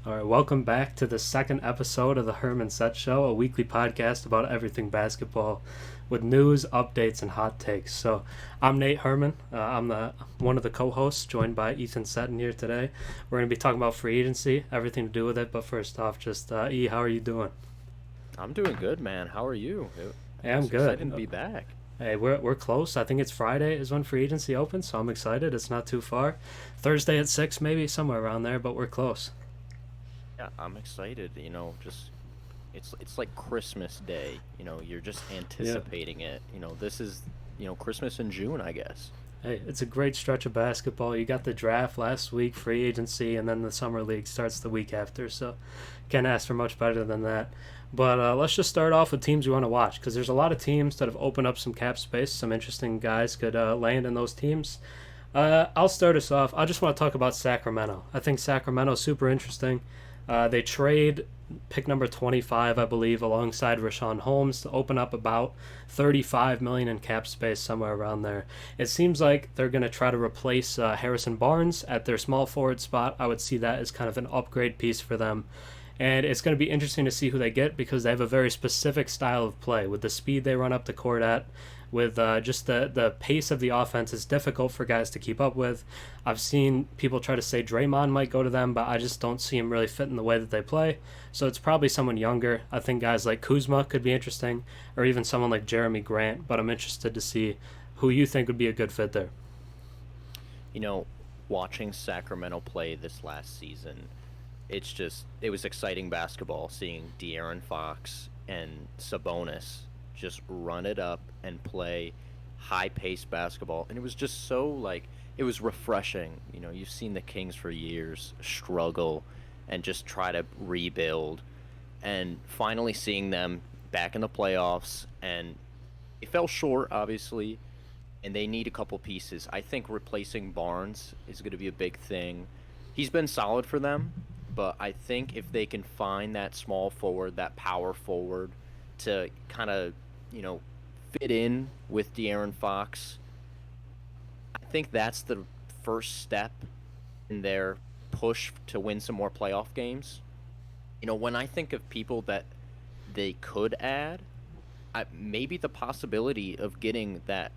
All right, welcome back to the second episode of the Herm Cet Show, a weekly podcast about everything basketball with news, updates, and hot takes. So I'm Nate Herman. I'm one of the co-hosts, joined by Ethan Seton here today. We're going to be talking about free agency, everything to do with it. But first off, just E, how are you doing? I'm doing good, man. How are you? Hey, I'm It's exciting good. to be back. Hey, we're close. I think it's Friday is when free agency opens, so I'm excited. It's not too far. Thursday at 6, maybe somewhere around there, but we're close. Yeah, I'm excited. Just it's like Christmas Day. You're just Yeah. anticipating it. This is Christmas in June, I guess. Hey, it's a great stretch of basketball. You got the draft last week, free agency, and then the summer league starts the week after. So, can't ask for much better than that. But let's just start off with teams we want to watch because there's a lot of teams that have opened up some cap space. Some interesting guys could land in those teams. I'll start us off. I just want to talk about Sacramento. I think Sacramento's super interesting. They trade pick number 25, I believe, alongside Rashawn Holmes to open up about 35 million in cap space somewhere around there. It seems like they're going to try to replace Harrison Barnes at their small forward spot. I would see that as kind of an upgrade piece for them. And it's going to be interesting to see who they get because they have a very specific style of play with the speed they run up the court at, with just the pace of the offense is difficult for guys to keep up with. I've seen people try to say Draymond might go to them, but I just don't see him really fit in the way that they play. So it's probably someone younger. I think guys like Kuzma could be interesting, or even someone like Jeremy Grant, but I'm interested to see who you think would be a good fit there. You know, Watching Sacramento play this last season, it was exciting basketball seeing De'Aaron Fox and Sabonis just run it up and play high-paced basketball, and it was just so it was refreshing. You've seen the Kings for years struggle and just try to rebuild, and finally seeing them back in the playoffs, and it fell short, obviously, and they need a couple pieces. I think replacing Barnes is going to be a big thing. He's been solid for them, but I think if they can find that small forward, that power forward, to kind of, you know, fit in with De'Aaron Fox, I think that's the first step in their push to win some more playoff games. When I think of people that they could add, maybe the possibility of getting that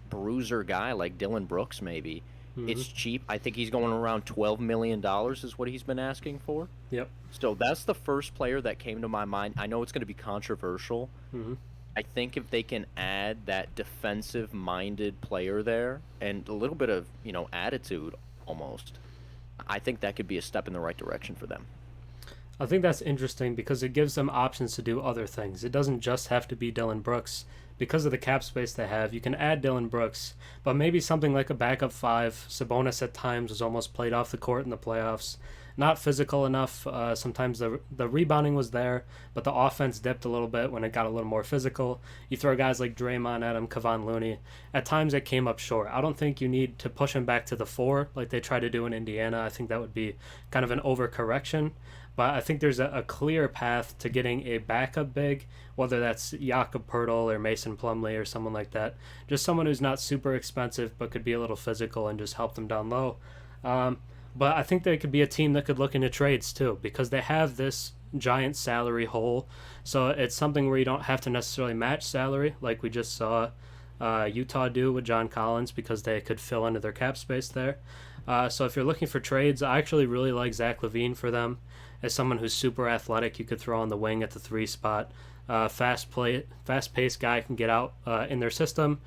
bruiser guy like Dylan Brooks, maybe. Mm-hmm. It's cheap. I think he's going around $12 million is what he's been asking for. Yep. So that's the first player that came to my mind. I know it's going to be controversial. Mm-hmm. I think if they can add that defensive-minded player there and a little bit of, attitude almost, I think that could be a step in the right direction for them. I think that's interesting because it gives them options to do other things. It doesn't just have to be Dylan Brooks. Because of the cap space they have, you can add Dylan Brooks, but maybe something like a backup five. Sabonis at times was almost played off the court in the playoffs. Not physical enough. Sometimes the rebounding was there, but the offense dipped a little bit when it got a little more physical. You throw guys like Draymond at him, Kevon Looney. At times it came up short. I don't think you need to push him back to the four like they tried to do in Indiana. I think that would be kind of an overcorrection. But I think there's a clear path to getting a backup big, whether that's Jakob Pertl or Mason Plumlee or someone like that. Just someone who's not super expensive but could be a little physical and just help them down low. But I think they could be a team that could look into trades too because they have this giant salary hole. So it's something where you don't have to necessarily match salary like we just saw Utah do with John Collins because they could fill into their cap space there. So if you're looking for trades, I actually really like Zach LaVine for them as someone who's super athletic. You could throw on the wing at the three spot. Fast-paced guy can get out in their system,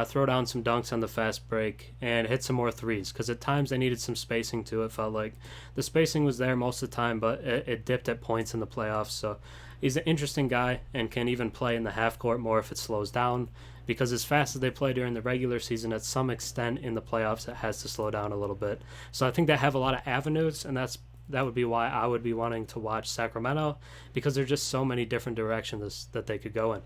throw down some dunks on the fast break, and hit some more threes. Because at times they needed some spacing too. It felt like the spacing was there most of the time, but it dipped at points in the playoffs. So he's an interesting guy and can even play in the half court more if it slows down. Because as fast as they play during the regular season, at some extent in the playoffs, it has to slow down a little bit. So I think they have a lot of avenues, and that would be why I would be wanting to watch Sacramento because there's just so many different directions that they could go in.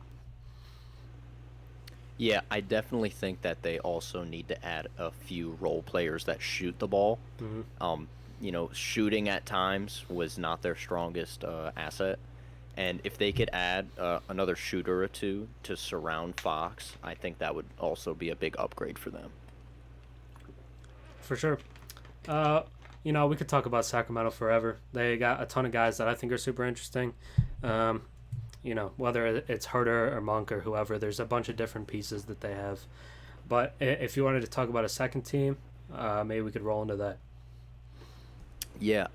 Yeah, I definitely think that they also need to add a few role players that shoot the ball. Mm-hmm. Shooting at times was not their strongest asset. And if they could add another shooter or two to surround Fox, I think that would also be a big upgrade for them. For sure. Uh, We could talk about Sacramento forever. They got a ton of guys that I think are super interesting. Um, whether it's Herder or Monk or whoever, there's a bunch of different pieces that they have. But if you wanted to talk about a second team, maybe we could roll into that. Yeah,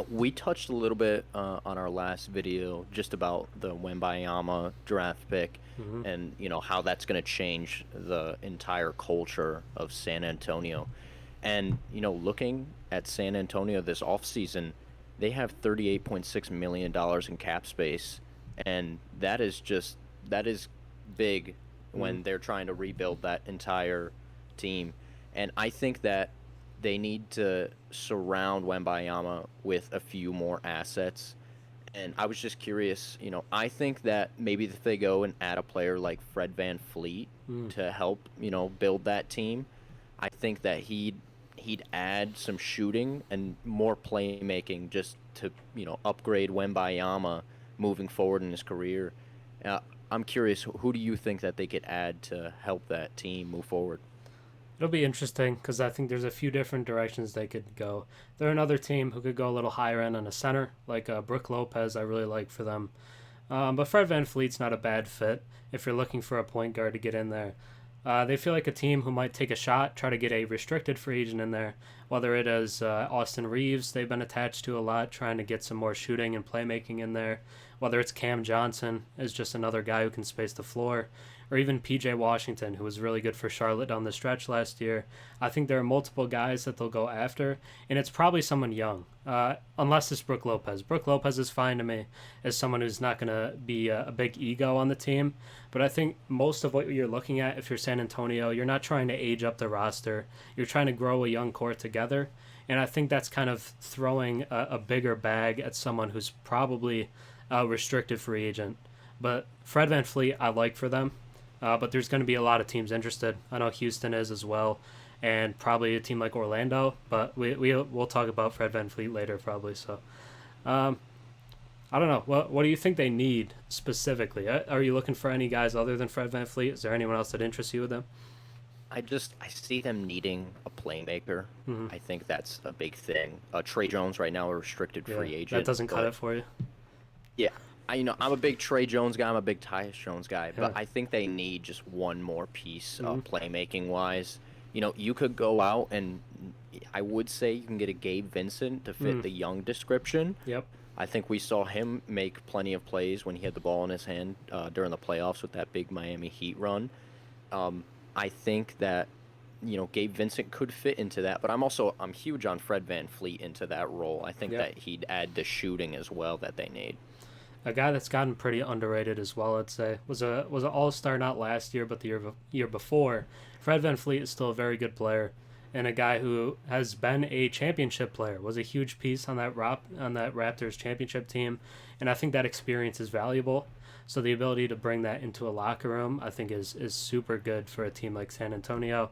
we touched a little bit on our last video just about the Wembayama draft pick Hmm. and, how that's going to change the entire culture of San Antonio. And, looking at San Antonio this offseason, they have $38.6 million in cap space. And that is big Hmm. when they're trying to rebuild that entire team. And I think that they need to surround Wembayama with a few more assets. And I was just curious, I think that maybe if they go and add a player like Fred VanVleet Mm. to help, build that team, I think that he'd add some shooting and more playmaking just to, upgrade Wembayama moving forward in his career. Uh, I'm curious, who do you think that they could add to help that team move forward? It'll be interesting because I think there's a few different directions they could go. They're another team who could go a little higher end on a center, like Brook Lopez. I really like for them. But Fred VanVleet's not a bad fit if you're looking for a point guard to get in there. They feel like a team who might take a shot, try to get a restricted free agent in there, whether it is Austin Reaves, they've been attached to a lot, trying to get some more shooting and playmaking in there, whether it's Cam Johnson is just another guy who can space the floor, or even PJ Washington, who was really good for Charlotte down the stretch last year. I think there are multiple guys that they'll go after, and it's probably someone young, unless it's Brook Lopez. Brook Lopez is fine to me as someone who's not going to be a big ego on the team, but I think most of what you're looking at, if you're San Antonio, you're not trying to age up the roster. You're trying to grow a young core together. And I think that's kind of throwing a bigger bag at someone who's probably a restricted free agent. But Fred VanVleet, I like for them. But there's going to be a lot of teams interested. I know Houston is as well, and probably a team like Orlando. But we'll talk about Fred VanVleet later, probably. So, um, I don't know. What do you think they need specifically? Are you looking for any guys other than Fred VanVleet? Is there anyone else that interests you with them? I see them needing a playmaker. Hmm. I think that's a big thing. Trey Jones right now a restricted Yeah, free that agent, doesn't cut but it for you. yeah, I'm a big Trey Jones guy. I'm a big Tyus Jones guy, Yeah. but I think they need just one more piece, Hmm. playmaking wise. You could go out and I would say you can get a Gabe Vincent to fit Mm. the young description. Yep. I think we saw him make plenty of plays when he had the ball in his hand during the playoffs with that big Miami Heat run. Um, I think that Gabe Vincent could fit into that, but I'm huge on Fred VanVleet into that role. I think Yep. that he'd add the shooting as well that they need. A guy that's gotten pretty underrated as well, I'd say, was an All Star not last year, but the year before. Fred VanVleet is still a very good player, and a guy who has been a championship player. Was a huge piece on that Raptors championship team, and I think that experience is valuable. So the ability to bring that into a locker room, I think, is super good for a team like San Antonio.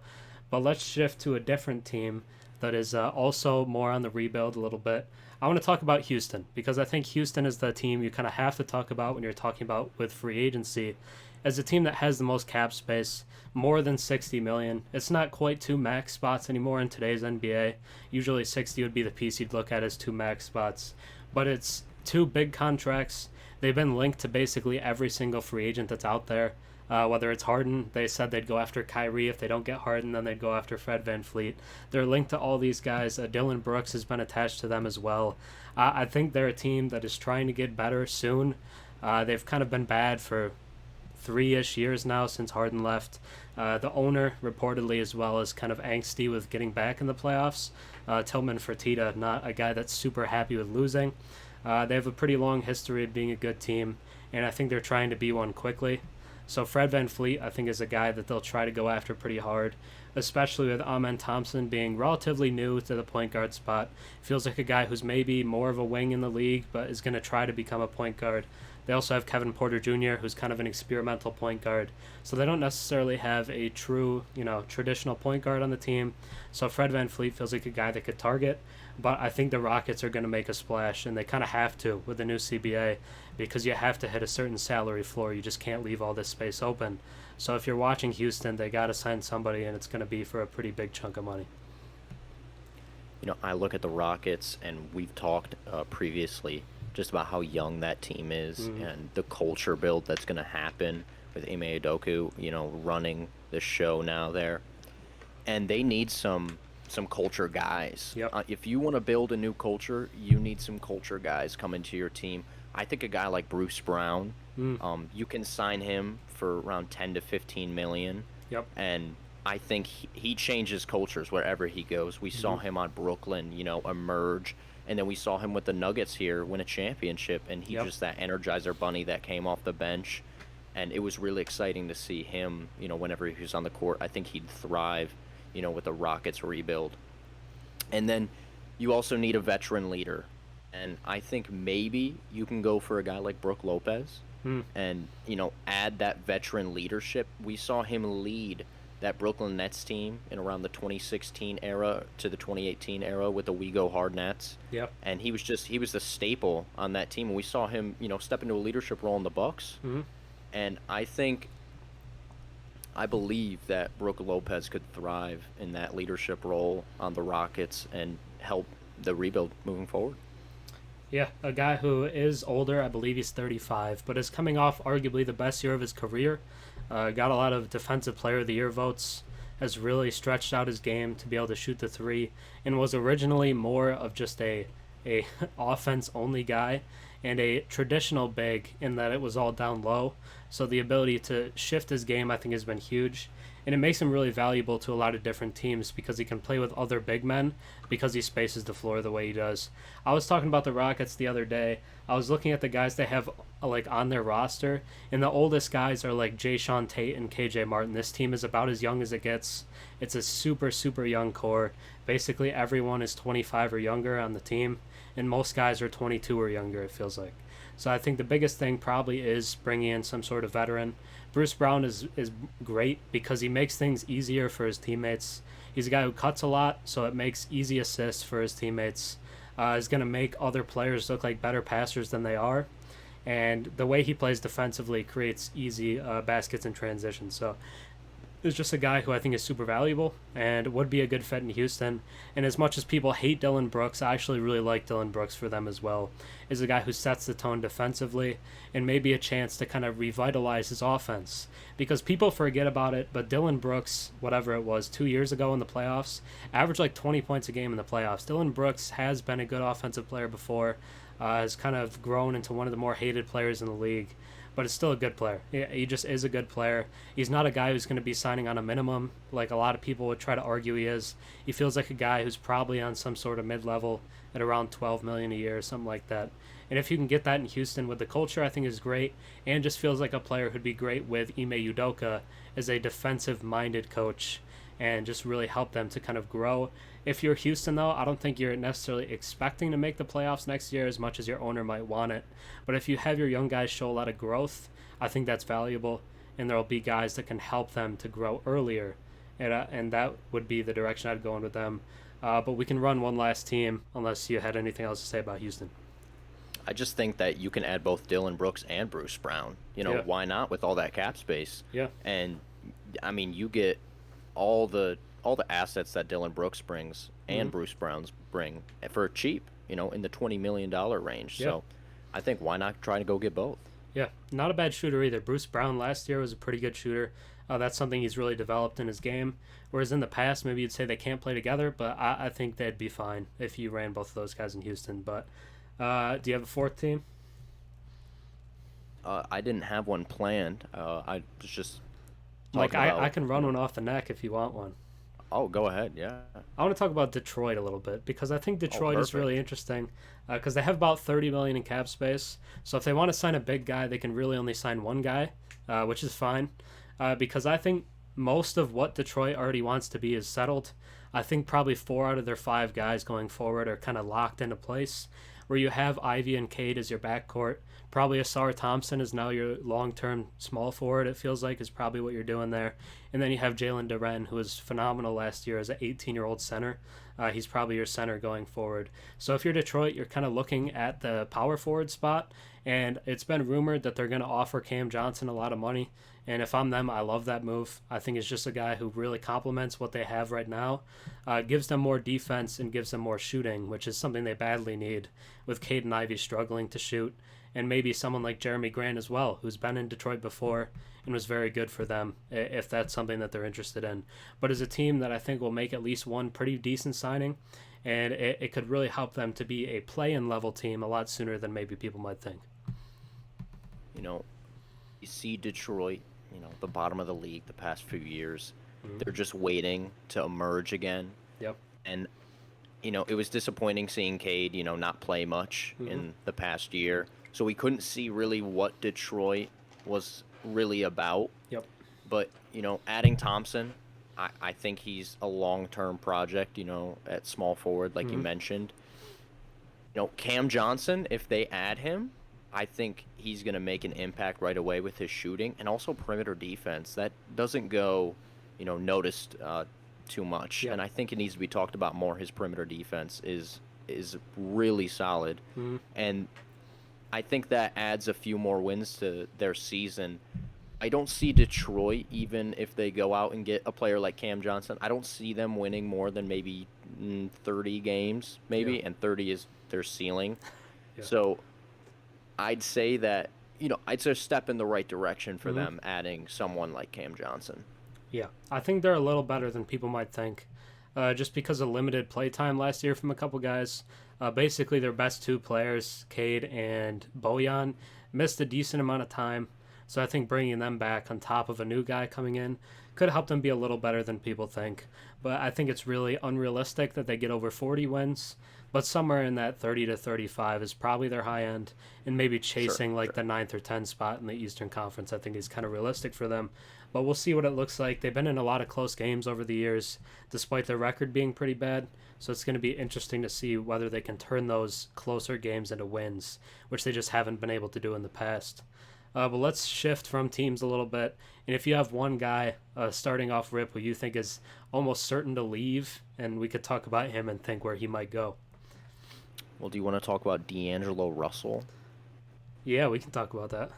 But let's shift to a different team that is also more on the rebuild a little bit. I want to talk about Houston because I think Houston is the team you kind of have to talk about when you're talking about with free agency as a team that has the most cap space, more than 60 million. It's not quite two max spots anymore in today's NBA. Usually 60 would be the piece you'd look at as two max spots, but it's two big contracts. They've been linked to basically every single free agent that's out there. Whether it's Harden, they said they'd go after Kyrie. If they don't get Harden, then they'd go after Fred VanVleet. They're linked to all these guys. Dylan Brooks has been attached to them as well. I think they're a team that is trying to get better soon. They've kind of been bad for 3-ish years now since Harden left. The owner, reportedly, as well, is kind of angsty with getting back in the playoffs. Tillman Fertitta, not a guy that's super happy with losing. They have a pretty long history of being a good team, and I think they're trying to be one quickly. So Fred VanVleet, I think, is a guy that they'll try to go after pretty hard, especially with Amen Thompson being relatively new to the point guard spot. Feels like a guy who's maybe more of a wing in the league, but is going to try to become a point guard. They also have Kevin Porter Jr., who's kind of an experimental point guard. So they don't necessarily have a true, traditional point guard on the team. So Fred VanVleet feels like a guy that could target. But I think the Rockets are going to make a splash, and they kind of have to with the new CBA because you have to hit a certain salary floor. You just can't leave all this space open. So if you're watching Houston, they got to sign somebody, and it's going to be for a pretty big chunk of money. I look at the Rockets, and we've talked previously just about how young that team is and the culture build that's going to happen with Ime Udoka, running the show now there. And they need some culture guys. Yep. If you want to build a new culture, you need some culture guys coming to your team. I think a guy like Bruce Brown, you can sign him for around 10 to 15 million. Yep. And I think he changes cultures wherever he goes. We saw him on Brooklyn, emerge, and then we saw him with the Nuggets here win a championship, and he just that energizer bunny that came off the bench, and it was really exciting to see him, whenever he was on the court. I think he'd thrive, with the Rockets rebuild. And then you also need a veteran leader, and I think maybe you can go for a guy like Brook Lopez and, add that veteran leadership. We saw him lead that Brooklyn Nets team in around the 2016 era to the 2018 era with the We Go Hard Nets. Yep. And he was the staple on that team. And we saw him, step into a leadership role in the Bucks. And I believe that Brook Lopez could thrive in that leadership role on the Rockets and help the rebuild moving forward. Yeah, a guy who is older, I believe he's 35, but is coming off arguably the best year of his career. Got a lot of Defensive Player of the Year votes, has really stretched out his game to be able to shoot the three, and was originally more of just a offense-only guy and a traditional big in that it was all down low. So the ability to shift his game, I think, has been huge. And it makes him really valuable to a lot of different teams because he can play with other big men because he spaces the floor the way he does. I was talking about the Rockets the other day. I was looking at the guys they have on their roster, and the oldest guys are like Jayshawn Tate and KJ Martin. This team is about as young as it gets. It's a super, super young core. Basically, everyone is 25 or younger on the team, and most guys are 22 or younger, it feels like. So I think the biggest thing probably is bringing in some sort of veteran. Bruce Brown is great because he makes things easier for his teammates. He's a guy who cuts a lot, so it makes easy assists for his teammates. Is going to make other players look like better passers than they are. And the way he plays defensively creates easy baskets and transitions. So is just a guy who I think is super valuable and would be a good fit in Houston. And as much as people hate Dillon Brooks, I actually really like Dillon Brooks for them as well. Is a guy who sets the tone defensively and maybe a chance to kind of revitalize his offense. Because people forget about it, but Dillon Brooks, whatever it was, 2 years ago in the playoffs, averaged like 20 points a game in the playoffs. Dillon Brooks has been a good offensive player before, has kind of grown into one of the more hated players in the league. But it's still a good player. He just is a good player. He's not a guy who's going to be signing on a minimum like a lot of people would try to argue he is. He feels like a guy who's probably on some sort of mid-level at around $12 million a year or something like that. And if you can get that in Houston with the culture, I think is great. And just feels like a player who'd be great with Ime Udoka as a defensive-minded coach and just really help them to kind of grow. If you're Houston, though, I don't think you're necessarily expecting to make the playoffs next year as much as your owner might want it. But if you have your young guys show a lot of growth, I think that's valuable, and there will be guys that can help them to grow earlier, and that would be the direction I'd go in with them. But we can run one last team, unless you had anything else to say about Houston. I just think that you can add both Dillon Brooks and Bruce Brown. Why not with all that cap space? Yeah. And, I mean, you get all the assets that Dillon Brooks brings and Bruce Brown's bring for cheap, in the $20 million range. Yeah. So I think why not try to go get both? Yeah, not a bad shooter either. Bruce Brown last year was a pretty good shooter. That's something he's really developed in his game. Whereas in the past, maybe you'd say they can't play together, but I think they'd be fine if you ran both of those guys in Houston. But do you have a fourth team? I didn't have one planned. I was just I can run one off the neck if you want one. Oh, go ahead, yeah. I want to talk about Detroit a little bit because I think Detroit is really interesting because they have about $30 million in cap space. So if they want to sign a big guy, they can really only sign one guy, which is fine because I think most of what Detroit already wants to be is settled. I think probably 4 out of their 5 guys going forward are kind of locked into place where you have Ivy and Cade as your backcourt. Probably Asar Thompson is now your long-term small forward, it feels like, is probably what you're doing there. And then you have Jalen Duren, who was phenomenal last year as an 18-year-old center. He's probably your center going forward. So if you're Detroit, you're kind of looking at the power forward spot, And it's been rumored that they're going to offer Cam Johnson a lot of money. And if I'm them, I love that move. I think it's just a guy who really complements what they have right now, gives them more defense and gives them more shooting, which is something they badly need with Caden Ivey struggling to shoot. And maybe someone like Jeremy Grant as well, who's been in Detroit before and was very good for them, if that's something that they're interested in. But as a team that I think will make at least one pretty decent signing, and it could really help them to be a play-in level team a lot sooner than maybe people might think. You know, you see Detroit, the bottom of the league the past few years. Mm-hmm. They're just waiting to emerge again. Yep. And, it was disappointing seeing Cade, not play much in the past year. So we couldn't see really what Detroit was really about. Yep. But, adding Thompson, I think he's a long-term project, at small forward, like you mentioned. Cam Johnson, if they add him, I think he's going to make an impact right away with his shooting and also perimeter defense. That doesn't go, noticed too much. Yep. And I think it needs to be talked about more. His perimeter defense is really solid. Mm-hmm. And I think that adds a few more wins to their season. I don't see Detroit, even if they go out and get a player like Cam Johnson, I don't see them winning more than maybe 30 games, and 30 is their ceiling. Yeah. So I'd say that, it's a step in the right direction for them adding someone like Cam Johnson. Yeah, I think they're a little better than people might think. Just because of limited play time last year from a couple guys. Basically, their best two players, Cade and Bojan, missed a decent amount of time. So I think bringing them back on top of a new guy coming in could help them be a little better than people think. But I think it's really unrealistic that they get over 40 wins. But somewhere in that 30 to 35 is probably their high end. And maybe chasing the 9th or 10th spot in the Eastern Conference, I think is kind of realistic for them. But we'll see what it looks like. They've been in a lot of close games over the years, despite their record being pretty bad. So it's going to be interesting to see whether they can turn those closer games into wins, which they just haven't been able to do in the past. But let's shift from teams a little bit. And if you have one guy starting off rip who you think is almost certain to leave, and we could talk about him and think where he might go. Well, do you want to talk about D'Angelo Russell? Yeah, we can talk about that.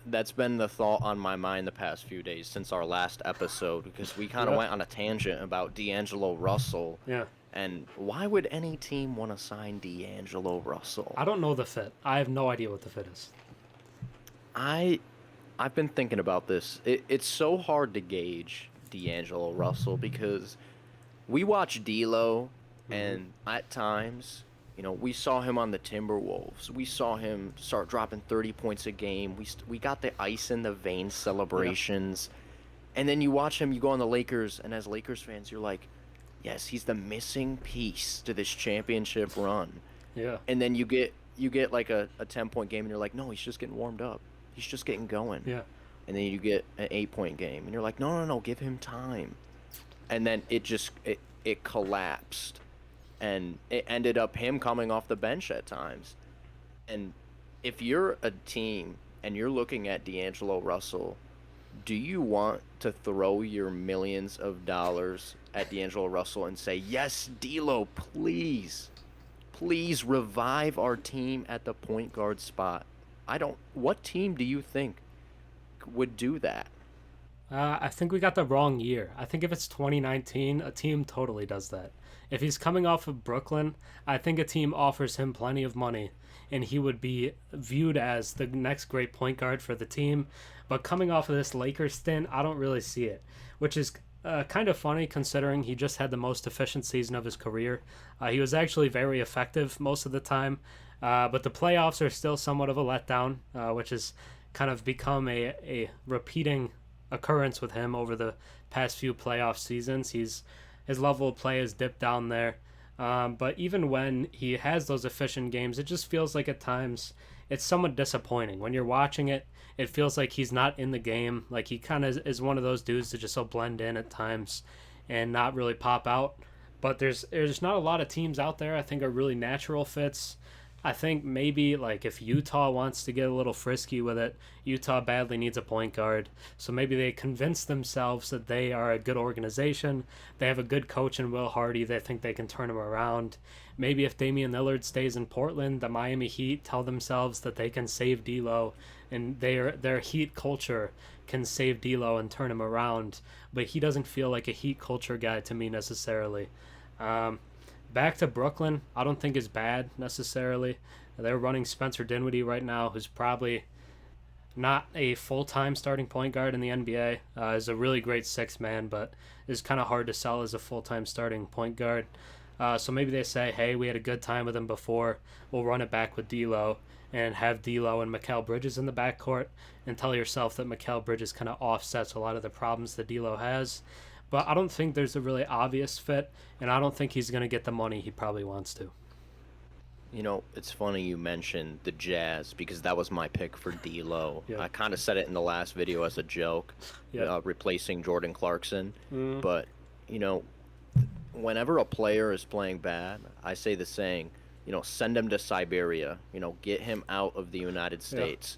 That's been the thought on my mind the past few days since our last episode, because we kind of went on a tangent about D'Angelo Russell. Yeah. And why would any team want to sign D'Angelo Russell? I don't know the fit. I have no idea what the fit is. I've been thinking about this. It's so hard to gauge D'Angelo Russell because we watch D'Lo, and at times, we saw him on the Timberwolves. We saw him start dropping 30 points a game. We got the ice in the veins celebrations. Yeah. And then you watch him, you go on the Lakers, and as Lakers fans, you're like, yes, he's the missing piece to this championship run. Yeah. And then you get like a 10-point game, and you're like, no, he's just getting warmed up. He's just getting going. Yeah. And then you get an 8-point game, and you're like, no, give him time. And then it collapsed. And it ended up him coming off the bench at times. And if you're a team and you're looking at D'Angelo Russell, do you want to throw your millions of dollars at D'Angelo Russell and say, yes, D'Lo, please revive our team at the point guard spot? What team do you think would do that? I think we got the wrong year. I think if it's 2019, a team totally does that. If he's coming off of Brooklyn, I think a team offers him plenty of money, and he would be viewed as the next great point guard for the team. But coming off of this Lakers stint, I don't really see it, which is kind of funny considering he just had the most efficient season of his career. He was actually very effective most of the time, but the playoffs are still somewhat of a letdown, which has kind of become a repeating occurrence with him over the past few playoff seasons. His level of play has dipped down there. But even when he has those efficient games, it just feels like at times it's somewhat disappointing. When you're watching it, it feels like he's not in the game. Like he kind of is one of those dudes that just will blend in at times and not really pop out. But there's not a lot of teams out there I think are really natural fits I think maybe like if Utah wants to get a little frisky with it, Utah badly needs a point guard. So maybe they convince themselves that they are a good organization. They have a good coach in Will Hardy. They think they can turn him around. Maybe if Damian Lillard stays in Portland, the Miami Heat tell themselves that they can save D'Lo, and their Heat culture can save D'Lo and turn him around. But he doesn't feel like a Heat culture guy to me necessarily. Um, Back to Brooklyn, I don't think is bad necessarily. They're running Spencer Dinwiddie right now, who's probably not a full time starting point guard in the NBA. Is a really great six man, but is kind of hard to sell as a full time starting point guard. So maybe they say, hey, we had a good time with him before. We'll run it back with D'Lo and have D'Lo and Mikal Bridges in the backcourt, and tell yourself that Mikal Bridges kind of offsets a lot of the problems that D'Lo has. But I don't think there's a really obvious fit, and I don't think he's going to get the money he probably wants to. You know, it's funny you mentioned the Jazz because that was my pick for D'Lo. Yeah. I kind of said it in the last video as a joke, Yeah. replacing Jordan Clarkson. Mm. But, you know, whenever a player is playing bad, I say the saying, you know, send him to Siberia, you know, get him out of the United States.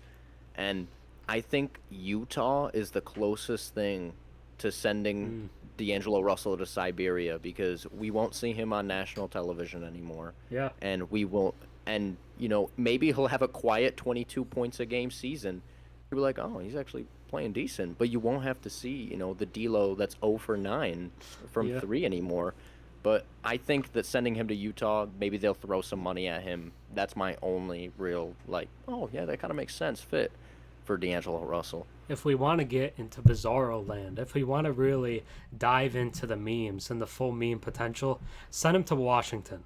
And I think Utah is the closest thing to sending D'Angelo Russell to Siberia because we won't see him on national television anymore. Yeah. And we won't, and, you know, maybe he'll have a quiet 22 points a game season. You'll be like, oh, he's actually playing decent. But you won't have to see, you know, the D'Lo that's 0 for 9 from 3 anymore. But I think that sending him to Utah, maybe they'll throw some money at him. That's my only real, like, oh, yeah, that kind of makes sense, fit for D'Angelo Russell. If we want to get into bizarro land, if we want to really dive into the memes and the full meme potential, send him to Washington.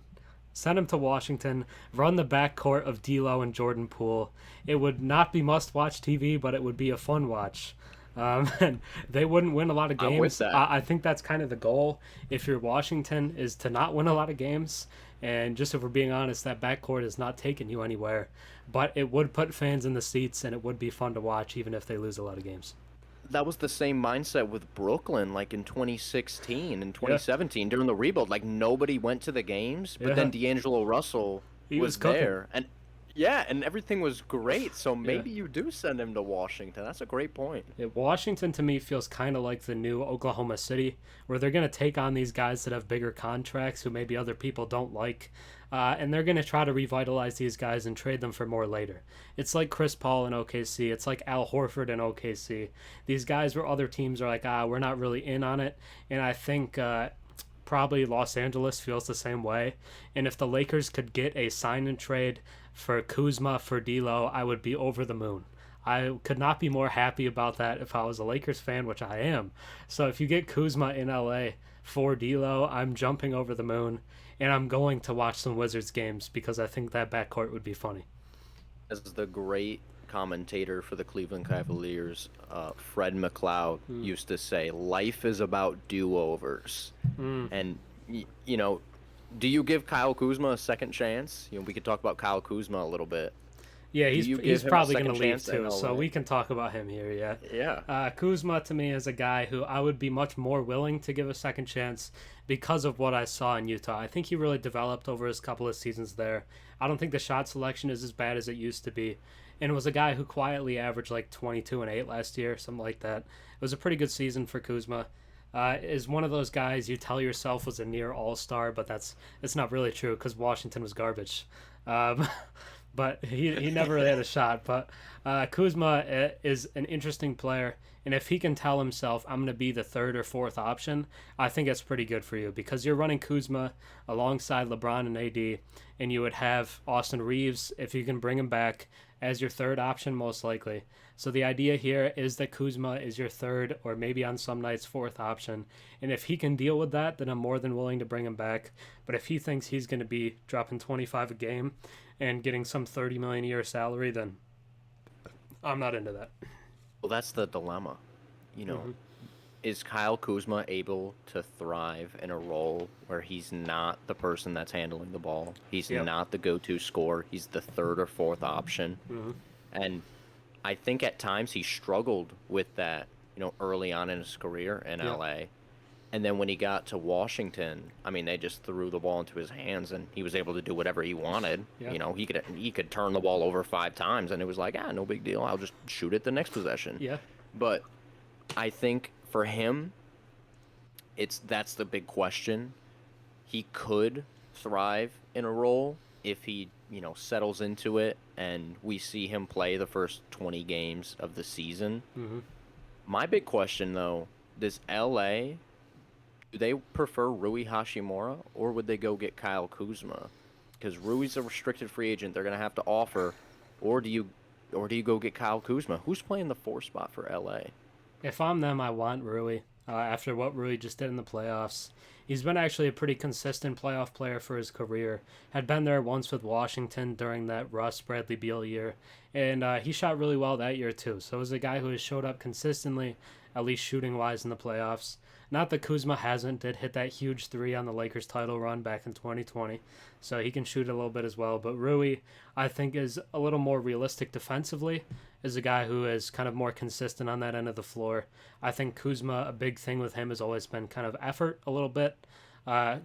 Send him to Washington, run the backcourt of D'Lo and Jordan Poole. It would not be must-watch TV, but it would be a fun watch. And they wouldn't win a lot of games. I'm with that. I think that's kind of the goal. If you're Washington, is to not win a lot of games. And just if we're being honest, that backcourt is not taking you anywhere. But it would put fans in the seats, and it would be fun to watch, even if they lose a lot of games. That was the same mindset with Brooklyn, like in 2016 and 2017 during the rebuild. Like nobody went to the games, but then D'Angelo Russell He was cooking. there, and and everything was great. So maybe you do send him to Washington. That's a great point. Washington to me feels kind of like the new Oklahoma City, where they're going to take on these guys that have bigger contracts who maybe other people don't like, and they're going to try to revitalize these guys and trade them for more later. It's like Chris Paul in OKC. It's like Al Horford in OKC. These guys where other teams are like, we're not really in on it, and I think probably Los Angeles feels the same way. And if the Lakers could get a sign and trade for Kuzma for D'Lo, I would be over the moon. I could not be more happy about that if I was a Lakers fan, which I am. So if you get Kuzma in LA for D'Lo, I'm jumping over the moon, and I'm going to watch some Wizards games because I think that backcourt would be funny. As the great commentator for the Cleveland Cavaliers, Fred McLeod, used to say, life is about do-overs. And, you know, do you give Kyle Kuzma a second chance? You know, we could talk about Kyle Kuzma a little bit. Yeah, he's probably going to leave too, chance so we can talk about him here, yeah. Yeah. Kuzma to me is a guy who I would be much more willing to give a second chance because of what I saw in Utah. I think he really developed over his couple of seasons there. I don't think the shot selection is as bad as it used to be. And it was a guy who quietly averaged like 22 and 8 last year, something like that. It was a pretty good season for Kuzma. Is one of those guys you tell yourself was a near all-star, but it's not really true because Washington was garbage. But he never really had a shot. But Kuzma is an interesting player, and if he can tell himself, I'm going to be the third or fourth option, I think that's pretty good for you because you're running Kuzma alongside LeBron and AD, and you would have Austin Reaves, if you can bring him back, as your third option most likely. So the idea here is that Kuzma is your third or maybe on some nights fourth option. And if he can deal with that, then I'm more than willing to bring him back. But if he thinks he's going to be dropping 25 a game and getting some $30 million a year salary, then I'm not into that. Well, that's the dilemma. You know, is Kyle Kuzma able to thrive in a role where he's not the person that's handling the ball? He's not the go-to scorer. He's the third or fourth option. And I think at times he struggled with that, you know, early on in his career in LA. And then when he got to Washington, I mean, they just threw the ball into his hands, and he was able to do whatever he wanted. Yeah. You know, he could turn the ball over 5 times, and it was like, no big deal. I'll just shoot it the next possession. Yeah. But I think for him, that's the big question. He could thrive in a role if he, settles into it, and we see him play the first 20 games of the season. Mm-hmm. My big question, though, does LA, do they prefer Rui Hachimura, or would they go get Kyle Kuzma? Because Rui's a restricted free agent. They're going to have to offer, or do you go get Kyle Kuzma? Who's playing the 4 spot for LA? If I'm them, I want Rui. After what Rui just did in the playoffs, he's been actually a pretty consistent playoff player for his career. Had been there once with Washington during that Russ Bradley Beal year, and he shot really well that year too. So it was a guy who has showed up consistently, at least shooting wise in the playoffs. Not that Kuzma did hit that huge 3 on the Lakers title run back in 2020, so he can shoot a little bit as well. But Rui, I think, is a little more realistic defensively, is a guy who is kind of more consistent on that end of the floor. I think Kuzma, a big thing with him has always been kind of effort a little bit.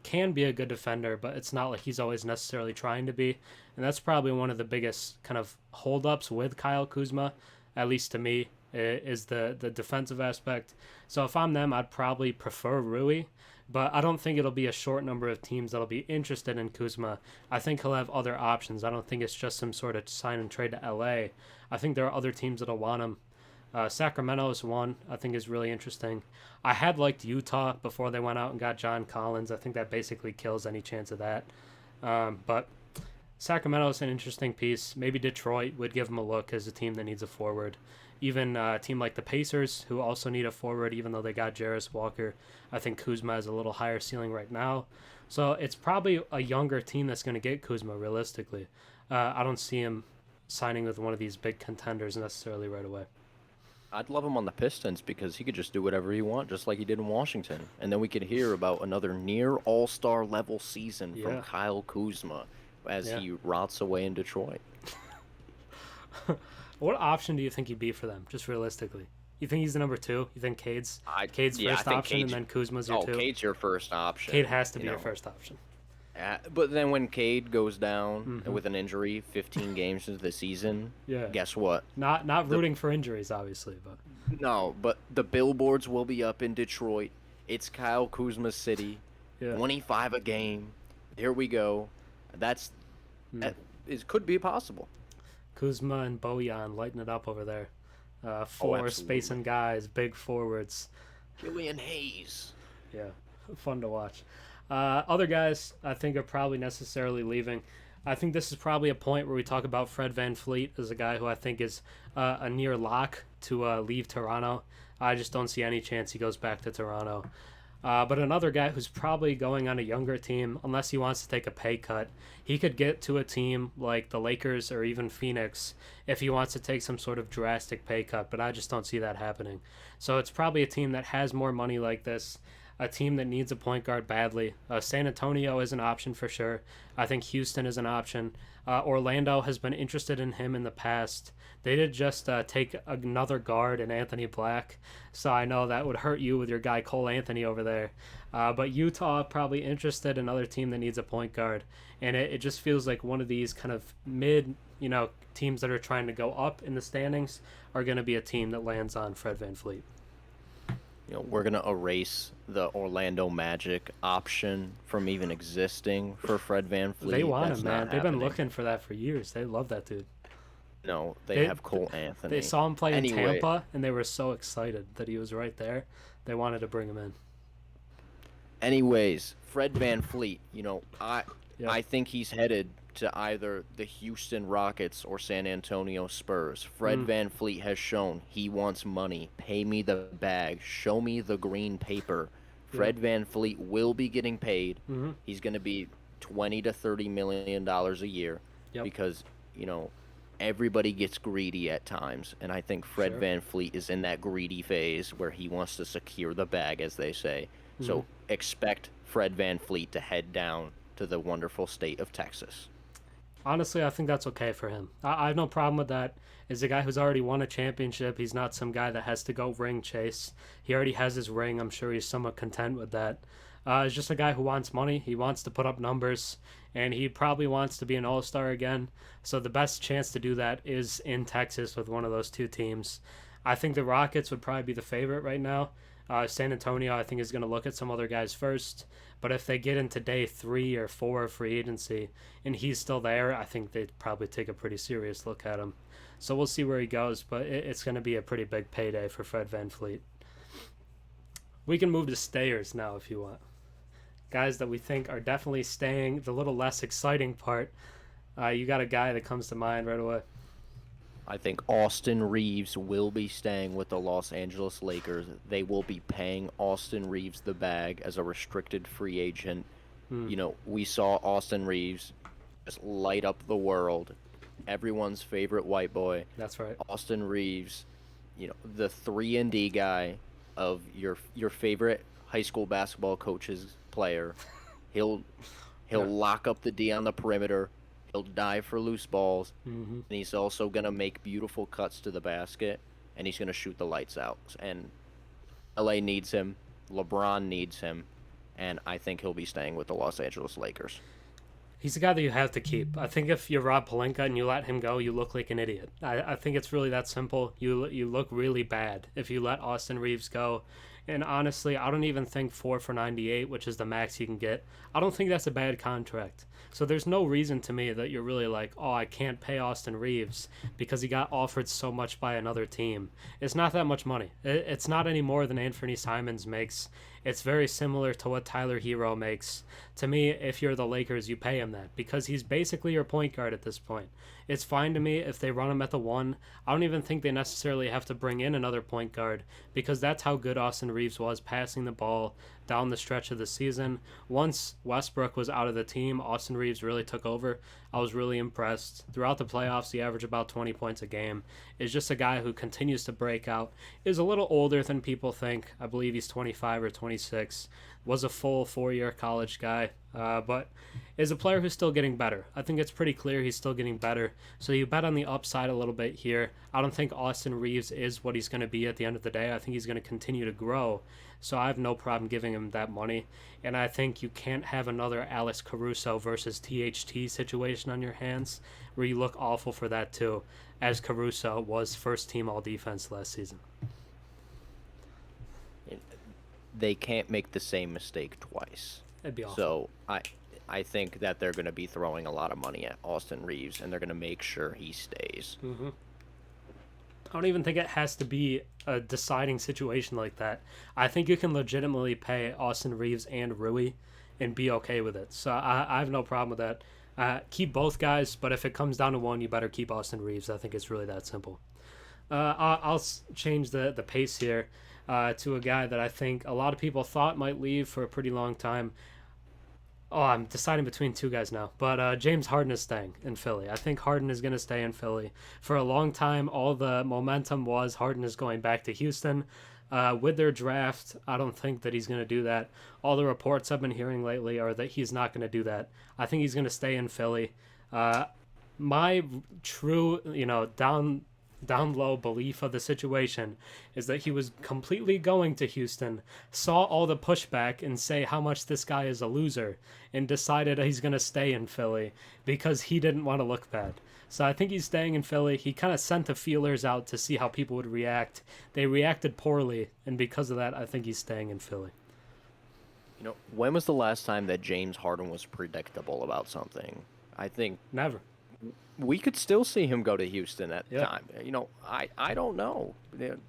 Can be a good defender, but it's not like he's always necessarily trying to be. And that's probably one of the biggest kind of holdups with Kyle Kuzma, at least to me, is the defensive aspect. So if I'm them, I'd probably prefer Rui, but I don't think it'll be a short number of teams that'll be interested in Kuzma. I think he'll have other options. I don't think it's just some sort of sign and trade to LA. I think there are other teams that'll want him. Sacramento is one I think is really interesting. I had liked Utah before they went out and got John Collins. I think that basically kills any chance of that. But Sacramento is an interesting piece. Maybe Detroit would give him a look as a team that needs a forward. Even a team like the Pacers, who also need a forward, even though they got Jarris Walker. I think Kuzma has a little higher ceiling right now. So it's probably a younger team that's going to get Kuzma, realistically. I don't see him signing with one of these big contenders necessarily right away. I'd love him on the Pistons because he could just do whatever he wants, just like he did in Washington. And then we could hear about another near all-star level season from Kyle Kuzma as he rots away in Detroit. What option do you think he'd be for them, just realistically? You think he's the number 2? You think Cade's first option, and then Kuzma's your 2? Cade's your first option. Cade has to be your first option. But then when Cade goes down with an injury 15 games into the season, guess what? Not rooting for injuries, obviously. But no, but the billboards will be up in Detroit. It's Kyle Kuzma's city. 25 a game. Here we go. That could be possible. Kuzma and Bojan lighting it up over there. 4 spacing guys, big forwards. Killian Hayes. Yeah, fun to watch. Other guys I think are probably necessarily leaving. I think this is probably a point where we talk about Fred VanVleet as a guy who I think is a near lock to leave Toronto. I just don't see any chance he goes back to Toronto. But another guy who's probably going on a younger team, unless he wants to take a pay cut, he could get to a team like the Lakers or even Phoenix if he wants to take some sort of drastic pay cut, but I just don't see that happening. So it's probably a team that has more money like this, a team that needs a point guard badly. San Antonio is an option for sure. I think Houston is an option. Orlando has been interested in him in the past. They did just take another guard in Anthony Black, so I know that would hurt you with your guy Cole Anthony over there. But Utah probably interested in another team that needs a point guard, and it just feels like one of these kind of mid, teams that are trying to go up in the standings are going to be a team that lands on Fred VanVleet. We're going to erase the Orlando Magic option from even existing for Fred VanVleet. They want him, man. They've been looking for that for years. They love that dude. No, they have Cole Anthony. They saw him play in Tampa, and they were so excited that he was right there. They wanted to bring him in. Anyways, Fred VanVleet, I think he's headed to either the Houston Rockets or San Antonio Spurs. Fred VanVleet has shown he wants money. Pay me the bag. Show me the green paper. Fred VanVleet will be getting paid. He's going to be $20 to $30 million a year because, everybody gets greedy at times, and I think Fred VanVleet is in that greedy phase where he wants to secure the bag, as they say. So expect Fred VanVleet to head down to the wonderful state of Texas. Honestly, I think that's okay for him. I have no problem with that. Is a guy who's already won a championship. He's not some guy that has to go ring chase. He already has his ring. I'm sure he's somewhat content with that. He's just a guy who wants money. He wants to put up numbers, and he probably wants to be an all-star again. So the best chance to do that is in Texas with one of those two teams. I think the Rockets would probably be the favorite right now. San Antonio, I think, is going to look at some other guys first. But if they get into day 3 or 4 of free agency and he's still there, I think they'd probably take a pretty serious look at him. So we'll see where he goes, but it's going to be a pretty big payday for Fred VanVleet. We can move to stayers now if you want. Guys that we think are definitely staying, the little less exciting part. You got a guy that comes to mind right away. I think Austin Reaves will be staying with the Los Angeles Lakers. They will be paying Austin Reaves the bag as a restricted free agent. You know, we saw Austin Reaves just light up the world. Everyone's favorite white boy. That's right. Austin Reaves, you know, the 3-and-D guy of your favorite high school basketball coach's player. He'll lock up the D on the perimeter. He'll dive for loose balls, and he's also going to make beautiful cuts to the basket, and he's going to shoot the lights out. And LA needs him, LeBron needs him, and I think he'll be staying with the Los Angeles Lakers. He's a guy that you have to keep. I think if you're Rob Pelinka and you let him go, you look like an idiot. I think it's really that simple. You look really bad if you let Austin Reaves go. And honestly, I don't even think 4 for 98, which is the max you can get, I don't think that's a bad contract. So there's no reason to me that you're really like, oh, I can't pay Austin Reaves because he got offered so much by another team. It's not that much money. It's not any more than Anthony Simons makes. It's very similar to what Tyler Hero makes. To me, if you're the Lakers, you pay him that because he's basically your point guard at this point. It's fine to me if they run him at the 1. I don't even think they necessarily have to bring in another point guard because that's how good Austin Reaves was passing the ball down the stretch of the season. Once Westbrook was out of the team, Austin Reaves really took over. I was really impressed. Throughout the playoffs, he averaged about 20 points a game. Is just a guy who continues to break out. Is a little older than people think. I believe he's 25 or 26. Was a full 4-year college guy, but is a player who's still getting better. I think it's pretty clear he's still getting better. So you bet on the upside a little bit here. I don't think Austin Reaves is what he's going to be at the end of the day. I think he's going to continue to grow. So I have no problem giving him that money. And I think you can't have another Alex Caruso versus THT situation on your hands where you look awful for that too, as Caruso was first team all defense last season. They can't make the same mistake twice. It'd be awful. So I think that they're going to be throwing a lot of money at Austin Reaves, and they're going to make sure he stays. I don't even think it has to be a deciding situation like that. I think you can legitimately pay Austin Reaves and Rui and be okay with it. So I have no problem with that. Keep both guys, but if it comes down to one, you better keep Austin Reaves. I think it's really that simple. I'll change the pace here to a guy that I think a lot of people thought might leave for a pretty long time. Oh, I'm deciding between two guys now. But James Harden is staying in Philly. I think Harden is going to stay in Philly. For a long time, all the momentum was Harden is going back to Houston. With their draft, I don't think that he's going to do that. All the reports I've been hearing lately are that he's not going to do that. I think he's going to stay in Philly. My true, down low belief of the situation is that he was completely going to Houston, saw all the pushback and say how much this guy is a loser, and decided he's going to stay in Philly because he didn't want to look bad. So I think he's staying in Philly. He kind of sent the feelers out to see how people would react. They reacted poorly, and because of that, I think he's staying in Philly. You know, when was the last time that James Harden was predictable about something? I think Never. we could still see him go to Houston at the time. You know, I don't know.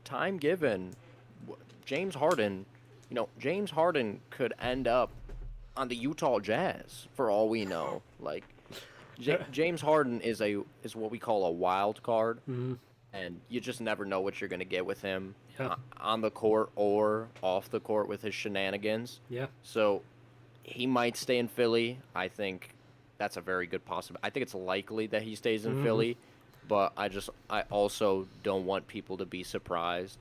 Time given, James Harden could end up on the Utah Jazz for all we know. Like, James Harden is what we call a wild card, and you just never know what you're going to get with him on the court or off the court with his shenanigans. Yeah. So he might stay in Philly. I think that's a very good possibility. I think it's likely that he stays in Philly, but I also don't want people to be surprised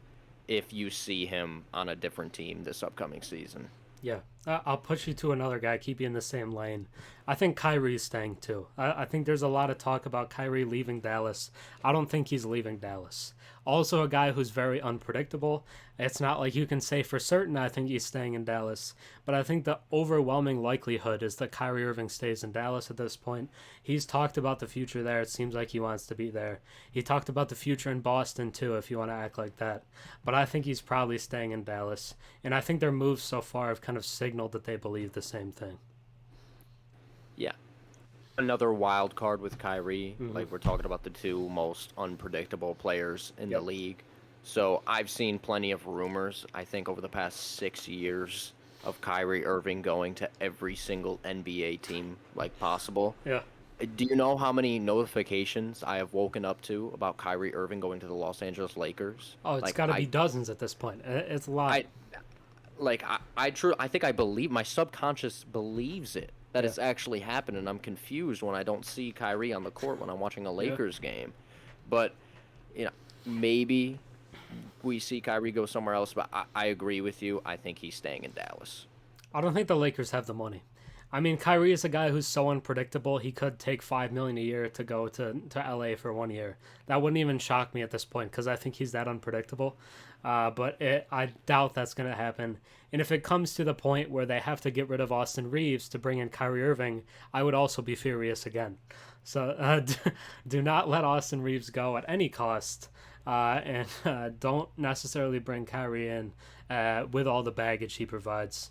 if you see him on a different team this upcoming season. Yeah, I'll push you to another guy, keep you in the same lane. I think Kyrie's staying too. I think there's a lot of talk about Kyrie leaving Dallas. I don't think he's leaving Dallas. Also, a guy who's very unpredictable. It's not like you can say for certain I think he's staying in Dallas, but I think the overwhelming likelihood is that Kyrie Irving stays in Dallas at this point. He's talked about the future there. It seems like he wants to be there. He talked about the future in Boston too, if you want to act like that. But I think he's probably staying in Dallas, and I think their moves so far have kind of signaled that they believe the same thing. Yeah. Another wild card with Kyrie. Like, we're talking about the two most unpredictable players in the league. So I've seen plenty of rumors, I think, over the past 6 years of Kyrie Irving going to every single NBA team like possible. Yeah. Do you know how many notifications I have woken up to about Kyrie Irving going to the Los Angeles Lakers? Oh, it's got to be dozens at this point. It's a lot. I think I believe, my subconscious believes it, that it's actually happened, and I'm confused when I don't see Kyrie on the court when I'm watching a Lakers game. But, maybe we see Kyrie go somewhere else, but I agree with you. I think he's staying in Dallas. I don't think the Lakers have the money. I mean, Kyrie is a guy who's so unpredictable. He could take $5 million a year to go to LA for 1 year. That wouldn't even shock me at this point because I think he's that unpredictable. But I doubt that's going to happen. And if it comes to the point where they have to get rid of Austin Reaves to bring in Kyrie Irving, I would also be furious again. So do not let Austin Reaves go at any cost. And don't necessarily bring Kyrie in with all the baggage he provides.